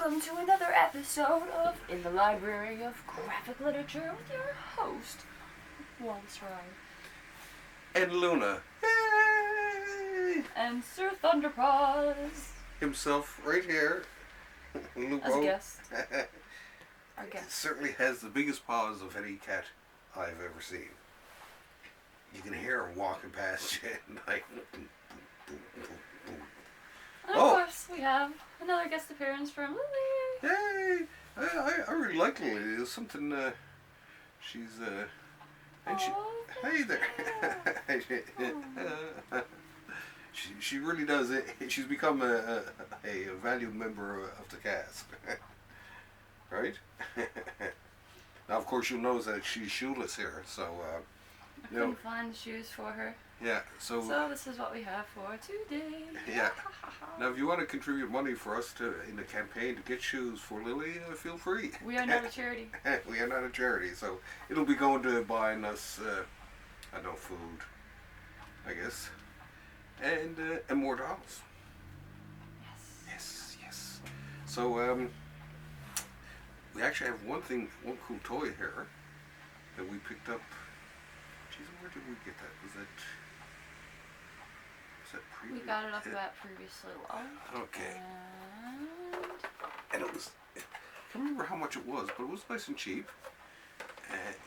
welcome to another episode of In the Library of Graphic Literature with your host, Wallace Ryan. And Luna. Yay! And Sir Thunderpaws. Himself right here. Lupo. As a guest. Our guest. Certainly has the biggest paws of any cat I've ever seen. You can hear him walking past you at night. And of course, we have another guest appearance from Lili. Yay! I really like Lili. There's something, she's, and she, hey there. She really does it. She's become a valued member of the cast. Right? Now, of course, you'll notice that she's shoeless here, so, I couldn't find the shoes for her. Yeah, so this is what we have for today. Yeah. Now, if you want to contribute money for us in the campaign to get shoes for Lili, feel free. We are not a charity. We are not a charity, so it'll be going to buying us, I don't know, food, I guess, and more dolls. Yes. So, we actually have one cool toy here that we picked up. Jeez, where did we get that? Was that previous? We got it off the bat previously. Okay. And it was, I can't remember how much it was, but it was nice and cheap.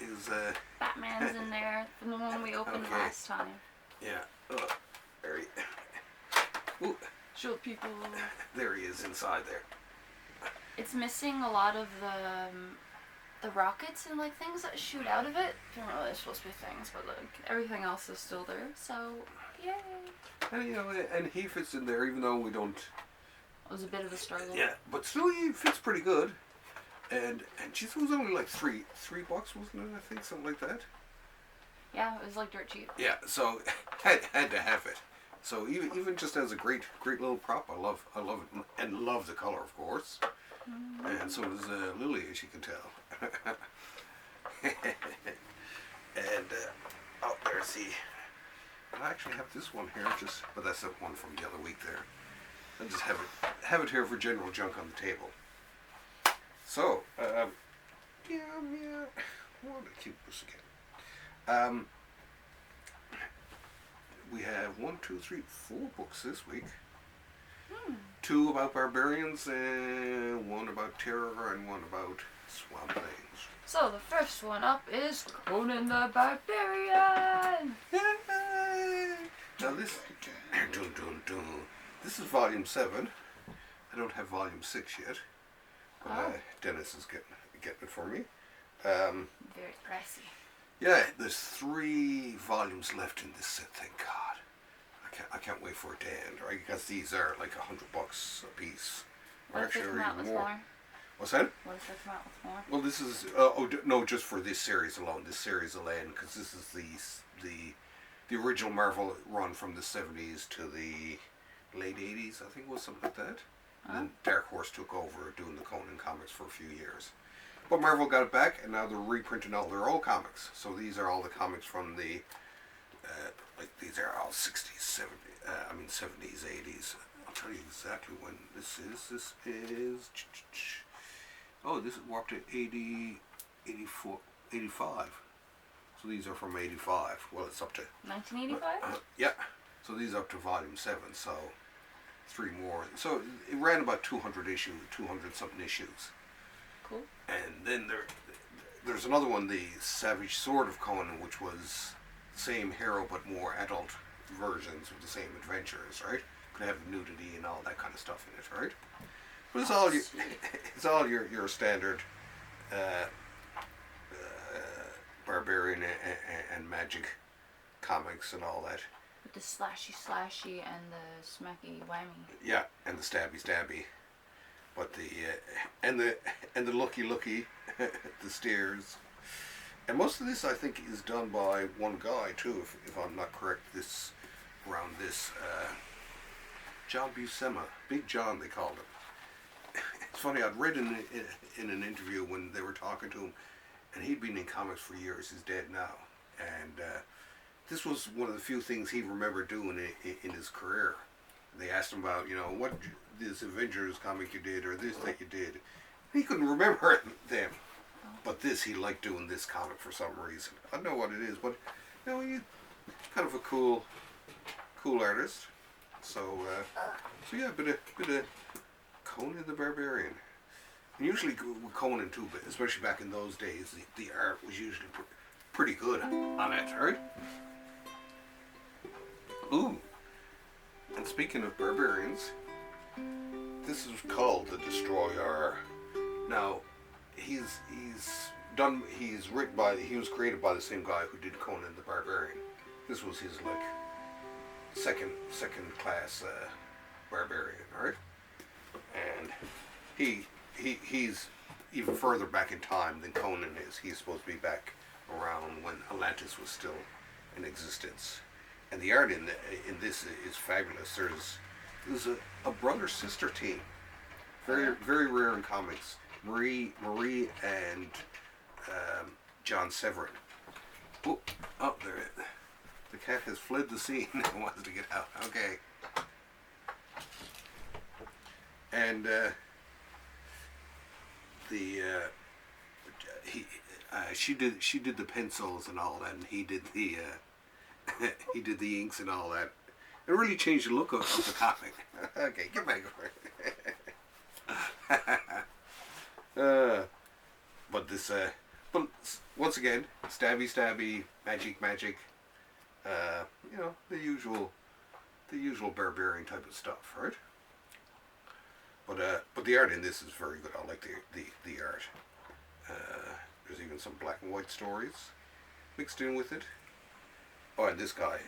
It was, Batman's in there, from the one we opened last time. Yeah. There he, ooh. Show people. There he is inside there. It's missing a lot of the rockets and like things that shoot out of it. I don't know, they're supposed to be things, but like everything else is still there. So, yay! And and he fits in there, even though we don't. It was a bit of a struggle. Yeah, but still he fits pretty good. And geez, it was only like $3, wasn't it? I think something like that. Yeah, it was like dirt cheap. Yeah, so had to have it. So even just as a great little prop, I love it and love the color, of course. And so does Lili, as you can tell. And there's the. I actually have this one here, but that's the one from the other week there. I just have it here for general junk on the table. So, yeah. I want to keep this again. We have 1, 2, 3, 4 books this week. 2 about barbarians, and 1 about terror, and 1 about swamp things. So the first one up is Conan the Barbarian. Yay! Now this, this is volume 7. I don't have volume 6 yet, but Dennis is getting it for me. Very pricey. Yeah, there's 3 volumes left in this set. Thank God. I can't wait for it to end, right? Because these are like $100 a piece. What if they come out with more? What's that? What if they come out with more? Well, this is no, just for this series alone. This series will end because this is the original Marvel run from the 70s to the late 80s, I think it was something like that. And then Dark Horse took over doing the Conan comics for a few years. But Marvel got it back, and now they're reprinting all their old comics. So these are all the comics from the, these are all 60s, 70s, 80s. I'll tell you exactly when this is. This is, we're up to 80, 84, 85. So these are from 85. Well, it's up to 1985? Yeah. So these are up to volume 7, so 3 more. So it ran about 200 something issues. Cool. And then there's another one, the Savage Sword of Conan, which was the same hero but more adult versions of the same adventures, right? Could have nudity and all that kind of stuff in it, right? But it's all your standard barbarian and magic comics and all that. With the slashy and the smacky whammy. Yeah, and the stabby. But the looky, the steers. And most of this, I think, is done by one guy too, if I'm not correct. John Buscema, Big John, they called him. It's funny. I'd read in an interview when they were talking to him, and he'd been in comics for years. He's dead now, and this was one of the few things he remembered doing in his career. They asked him about, what this Avengers comic you did or this that you did. He couldn't remember them. But he liked doing this comic for some reason. I don't know what it is, but he's kind of a cool artist. So yeah, a bit of Conan the Barbarian. And usually with Conan too, but especially back in those days, the art was usually pretty good on it, right? Ooh. And speaking of barbarians, this is Kull the Destroyer. Now, he was created by the same guy who did Conan the Barbarian. This was his second class barbarian, right? And he's even further back in time than Conan is. He's supposed to be back around when Atlantis was still in existence. And the art in this is fabulous. There's a brother-sister team. Very, very rare in comics. Marie and John Severin. Oh, there. The cat has fled the scene and wants to get out. Okay. And she did the pencils and all that, and he did the he did the inks and all that. It really changed the look of the comic. Okay, get back over. But once again, stabby, magic. The usual barbarian type of stuff, right? But the art in this is very good. I like the art. There's even some black and white stories mixed in with it. Oh, and this guy,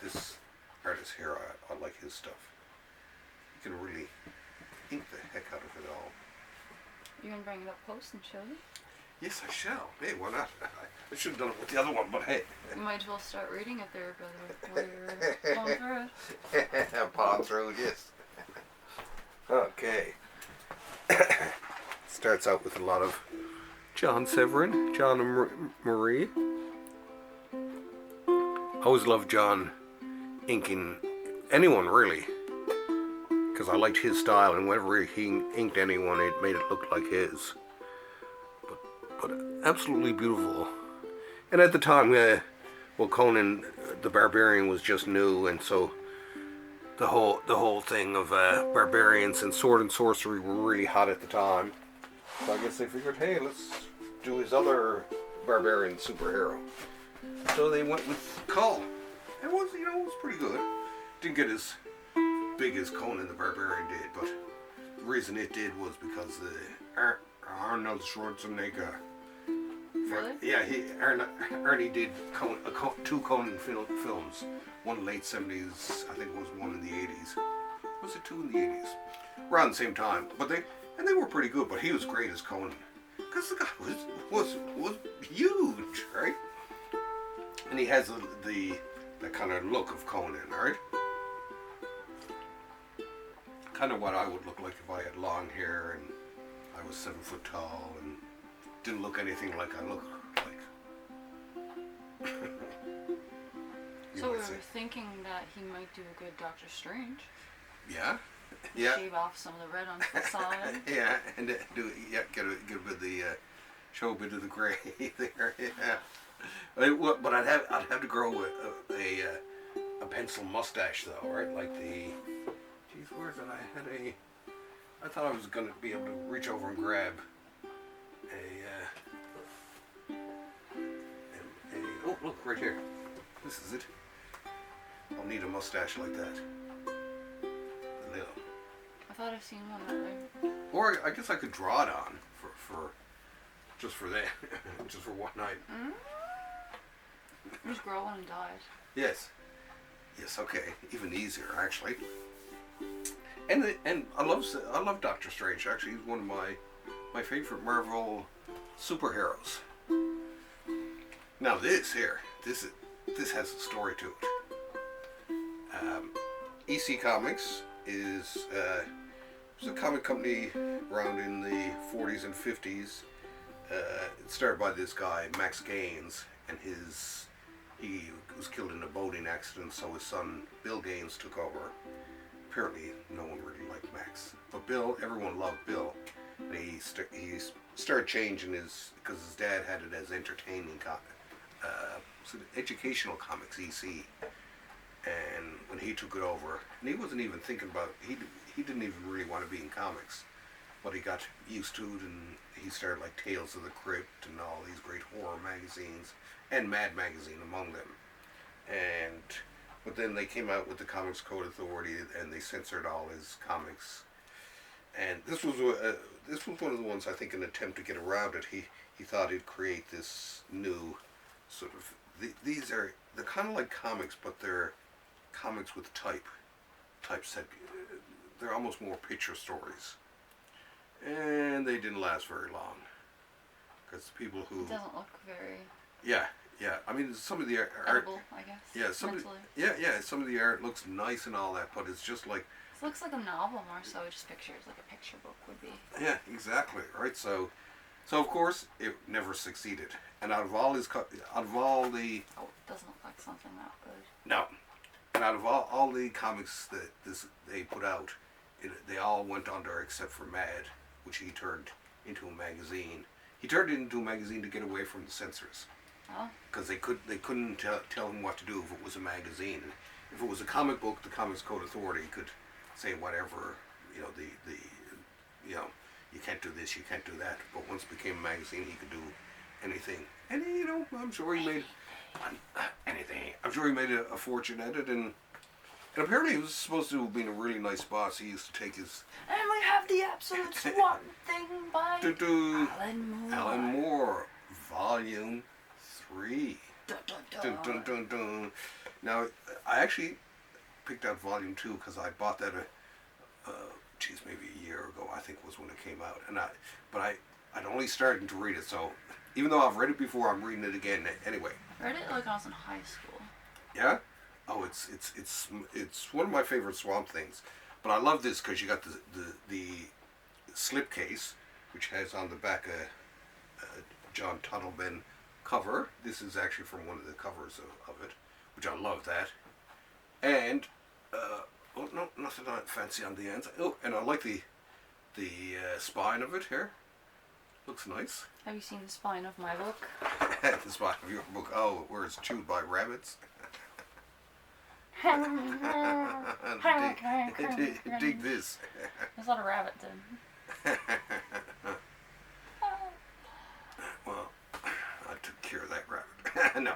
this artist here, I like his stuff. You can really ink the heck out of it all. You can bring it up close and show me? Yes, I shall. Hey, why not? I should have done it with the other one, but hey. You might as well start reading it there, brother, while you're going through it. Pawn through, yes. Okay. Starts out with a lot of John Severin, John and Marie. I always loved John inking anyone, really, because I liked his style, and whenever he inked anyone, it made it look like his. But absolutely beautiful. And at the time, Conan the Barbarian was just new, and so the whole thing of barbarians and sword and sorcery were really hot at the time. So I guess they figured, hey, let's do his other barbarian superhero. So they went with Kull. It was, it was pretty good. Didn't get as big as Conan the Barbarian did, but the reason it did was because Arnold Schwarzenegger. Really? Yeah, Arnie did two Conan films. One late 70s, I think it was one in the 80s. Was it two in the 80s? Around the same time. But they were pretty good, but he was great as Conan. Because the guy was huge, right? And he has the kind of look of Conan, right? Kind of what I would look like if I had long hair and I was 7 foot tall and didn't look anything like I look like. So we were thinking that he might do a good Doctor Strange. Yeah. Shave off some of the red on the side. Yeah, and get a bit of the show a bit of the gray there. Yeah. But I'd have to grow a pencil mustache though, right? Like geez, where's it? I thought I was gonna be able to reach over and grab oh look right here. This is it. I'll need a mustache like that. A little. I thought I've seen one that way. Or I guess I could draw it on for just for that, just for one night. Just grow one and dye it. Yes. Yes. Okay. Even easier, actually. And I love Doctor Strange. Actually, he's one of my favorite Marvel superheroes. Now this has a story to it. EC Comics is a comic company around in the 40s and 50s. It started by this guy Max Gaines, and he was killed in a boating accident, so his son Bill Gaines took over. apparently no one really liked Max. But Bill, everyone loved Bill. And he started changing because his dad had it as entertaining educational comics, EC. And when he took it over, and he wasn't even thinking about, he didn't even really want to be in comics. But he got used to it, and he started like Tales of the Crypt and all these great horror magazines, and Mad Magazine among them. But then they came out with the Comics Code Authority, and they censored all his comics. And this was one of the ones, I think, in an attempt to get around it. He thought he'd create this new sort of, they're kind of like comics, but they're comics with typeset. They're almost more picture stories. And they didn't last very long. Because the people who... It doesn't look very... Yeah. I mean, some of the art... edible, I guess. Yeah, some of the art looks nice and all that, but it's just like... It looks like a novel more so, just pictures, like a picture book would be. Yeah, exactly, right? So of course, it never succeeded. And out of all the... Oh, it doesn't look like something that good. No. And out of all the comics that they put out, they all went under except for Mad, which he turned into a magazine. He turned it into a magazine to get away from the censors. Oh. Because they couldn't tell him what to do if it was a magazine. If it was a comic book, the Comics Code Authority could say whatever, you can't do this, you can't do that. But once it became a magazine, he could do anything. And I'm sure he made anything. I'm sure he made a fortune at it, and apparently he was supposed to have been a really nice boss. He used to take his... And we have the absolute Swamp Thing by Alan Moore, Volume 3. Dun, dun, Dun, dun, dun, dun. Now, I actually picked out Volume 2 because I bought that maybe a year ago, I think was when it came out. I'd only started to read it, so even though I've read it before, I'm reading it again anyway. I read it like I was in high school. Yeah? Oh, it's one of my favorite Swamp Things. But I love this because you got the slipcase, which has on the back a John Tuttleben cover. This is actually from one of the covers of it, which I love that. And no, nothing fancy on the ends. Oh, and I like the spine of it here. Looks nice. Have you seen the spine of my book? The spine of your book. Oh, where it's chewed by rabbits. dig this. There's a lot of rabbits in. Well, I took care of that rabbit. No.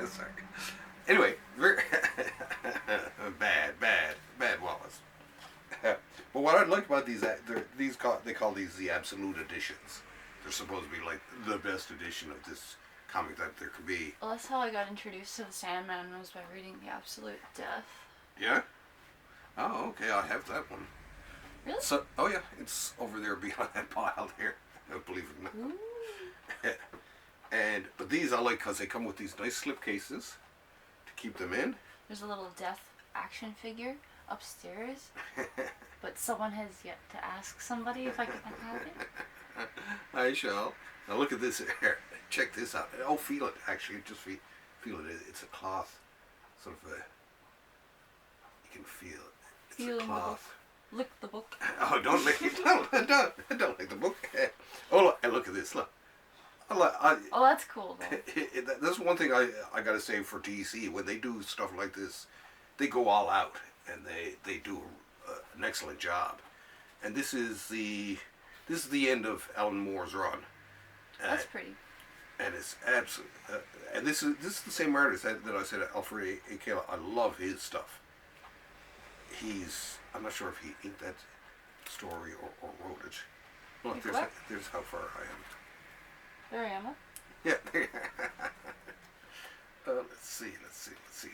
Sorry. Anyway, bad Wallace. But what I like about they call these the absolute editions. They're supposed to be like the best edition of this comic that there could be. Well, that's how I got introduced to the Sandman, was by reading The Absolute Death. Yeah? Oh, okay, I have that one. Really? So, oh yeah, it's over there behind that pile there. Believe it or not. But these I like because they come with these nice slip cases to keep them in. There's a little death action figure upstairs, but someone has yet to ask somebody if I can have it. I shall. Now look at this here. Check this out. Oh, feel it. Actually, just feel it. It's a cloth. Sort of a... You can feel it. It's a cloth. Lick the book. Oh, don't lick it. Don't lick the book. Oh, look at this. Look. Oh, that's cool, though. That's one thing I got to say for DC. When they do stuff like this, they go all out. And they do an excellent job. And this is the end of Alan Moore's run. That's pretty. And it's absolutely, and this is the same artist that I said, Alfred A. Kayla. I love his stuff. I'm not sure if he inked that story or wrote it. Look, there's how far I am. There I am. Yeah. Let's see.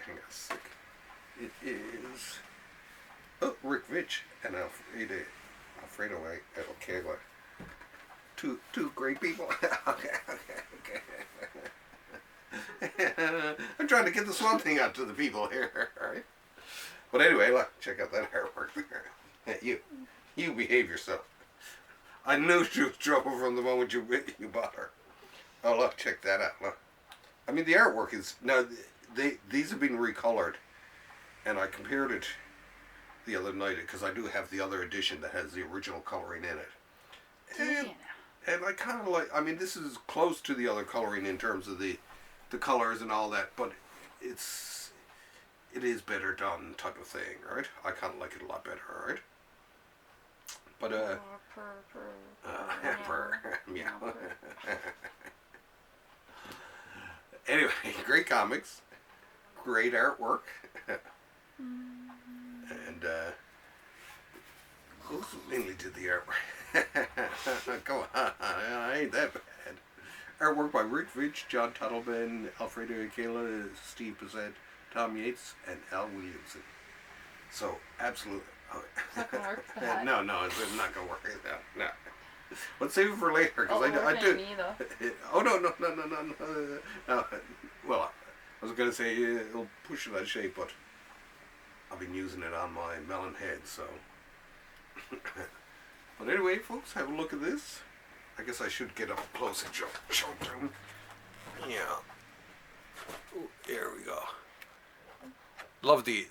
Hang on a sec. It is Rick Vitch and Alfredo A. Kayla. Two great people. Okay. I'm trying to get the Swamp Thing out to the people here, alright? But anyway, look, check out that artwork there. You behave yourself. I knew she was trouble from the moment you bought her. Oh, look, check that out. Look. I mean, the artwork is... Now, these have been recolored. and I compared it the other night because I do have the other edition that has the original coloring in it. And I kind of like. I mean, this is close to the other coloring in terms of the colors and all that, but it is better done type of thing, right? I kind of like it a lot better, right? But meow. Anyway, great comics, great artwork, and who mainly did the artwork? Come on, I ain't that bad. Artwork by Rick Rich, John Tuttleman, Alfredo Akela, Steve Bissett, Tom Yates, and Al Williamson. So, absolutely. It's not going to work for that. No, it's not going to work. No. Let's save it for later, because I do. Me, though. Oh, no. Well, I was going to say it'll push it out of shape, but I've been using it on my melon head, so. But anyway, folks, have a look at this. I guess I should get up close and show it to them. Yeah. Ooh, there we go. Love the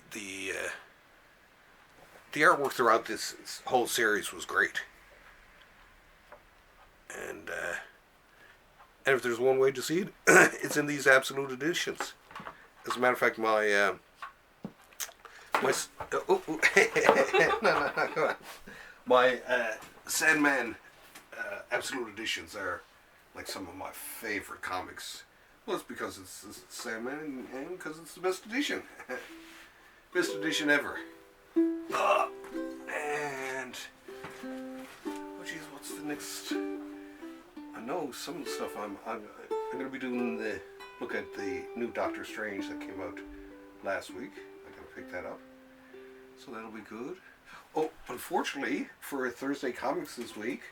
artwork throughout this whole series was great. And if there's one way to see it, it's in these absolute editions. As a matter of fact, my come on. My Sandman absolute editions are like some of my favorite comics. Well, it's because it's Sandman and because it's the best edition. Best edition ever. And oh geez, what's the next? I know some of the stuff I'm going to be doing the look at the new Doctor Strange that came out last week. I got to pick that up, so that'll be good. Oh, unfortunately for Thursday Comics this week,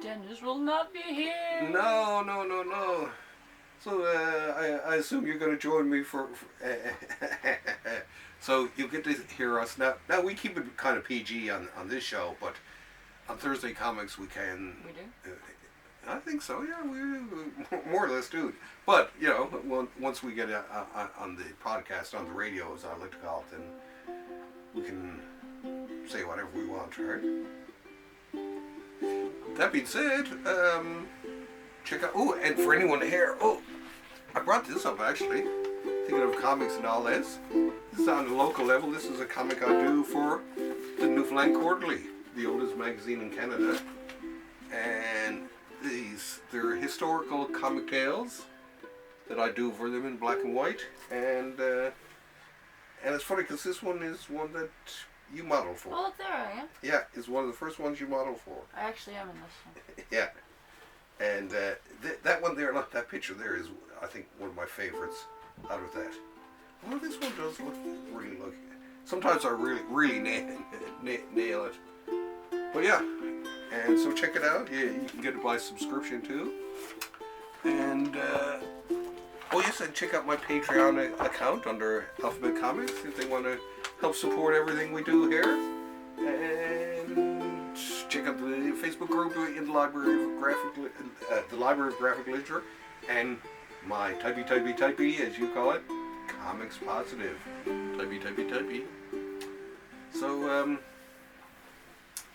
Dennis will not be here. No. So I assume you're going to join me for so you'll get to hear us now. Now we keep it kind of PG on this show, but on Thursday Comics we can. We do. I think so. Yeah, we more or less do. But you know, once we get on the podcast, on the radio, as I like to call it, then we can say whatever we want, right? That being said, check out. Oh, and for anyone here, I brought this up actually. Thinking of comics and all this. This is on the local level. This is a comic I do for the Newfoundland Quarterly, the oldest magazine in Canada, and they're historical comic tales that I do for them in black and white, and it's funny because this one is one that you model for. Oh, look, there I am. Yeah, it's one of the first ones you model for. I actually am in this one. Yeah, and that one there, look, that picture there is, I think, one of my favorites out of that. Well, this one does look really look. Sometimes I really nail it. But yeah, and so check it out. Yeah, you can get it by subscription too. And yes, and check out my Patreon account under Alphabet Comics if they want to help support everything we do here. And check out the Facebook group in the Library of Graphic Literature, and my typey, as you call it, Comics Positive. Typey. So,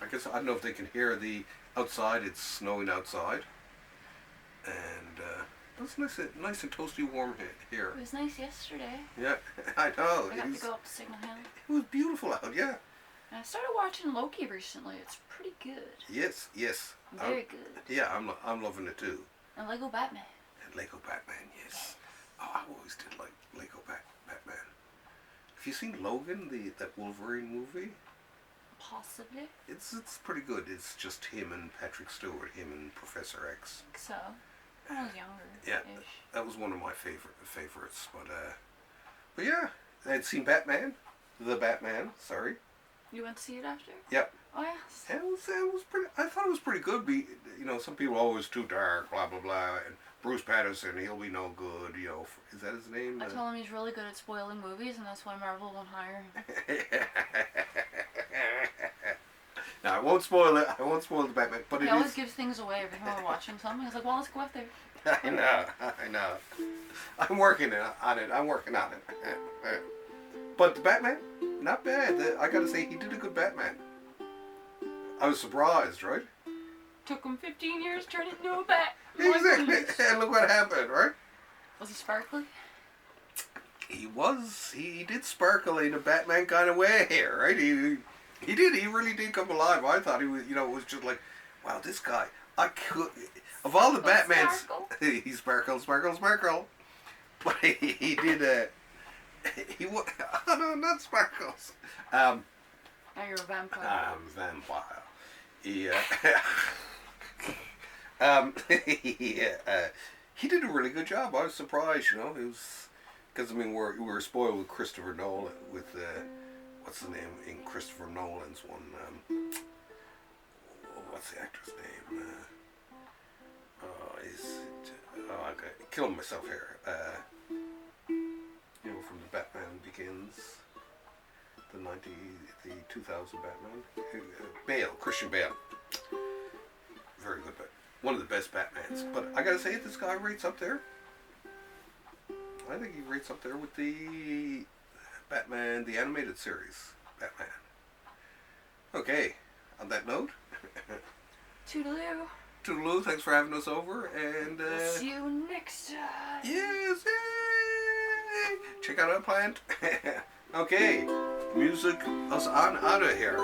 I guess, I don't know if they can hear the outside. It's snowing outside. And, it's nice and toasty warm here. It was nice yesterday. Yeah, I know. I got to go up to Signal Hill. It was beautiful out, yeah. And I started watching Loki recently. It's pretty good. Yes. Very good. Yeah, I'm loving it too. And Lego Batman. And Lego Batman, yes. Oh, I always did like Lego Batman. Have you seen Logan, that Wolverine movie? Possibly. It's pretty good. It's just him and Patrick Stewart, him and Professor X. So, when I was younger. Yeah, that was one of my favorites. But yeah, I'd seen Batman, the Batman. Sorry. You went to see it after? Yep. Oh yes. It was pretty. I thought it was pretty good. Some people always too dark, blah blah blah, and Bruce Patterson, he'll be no good. Is that his name? I told him he's really good at spoiling movies, and that's why Marvel won't hire him. No, I won't spoil it. I won't spoil the Batman. But he always gives things away every time we're watching something. He's like, well, let's go up there. I know. I'm working on it. But the Batman, not bad. I gotta say, he did a good Batman. I was surprised, right? Took him 15 years to turn it into a bat. Exactly. And look what happened, right? Was he sparkly? He was. He did sparkle in a Batman kind of way here, right? He did. He really did come alive. I thought he was, it was just like, wow, this guy. I could. Of all the Batmans, he sparkle. But he did. He was. Oh no, not sparkles. Now you're a vampire. I'm vampire. Yeah. He did a really good job. I was surprised, It was because we were spoiled with Christopher Nolan with what's the name in Christopher Nolan's one? What's the actor's name? I'm killing myself here. From the Batman Begins, the 2000 Batman, Christian Bale. Very good, but one of the best Batmans. But I gotta say, this guy rates up there. I think he rates up there with the Batman, the animated series, Batman. Okay, on that note. Toodaloo. Toodaloo, thanks for having us over, and We'll see you next time. yes, yay! Check out our plant. Okay, music us on out of here.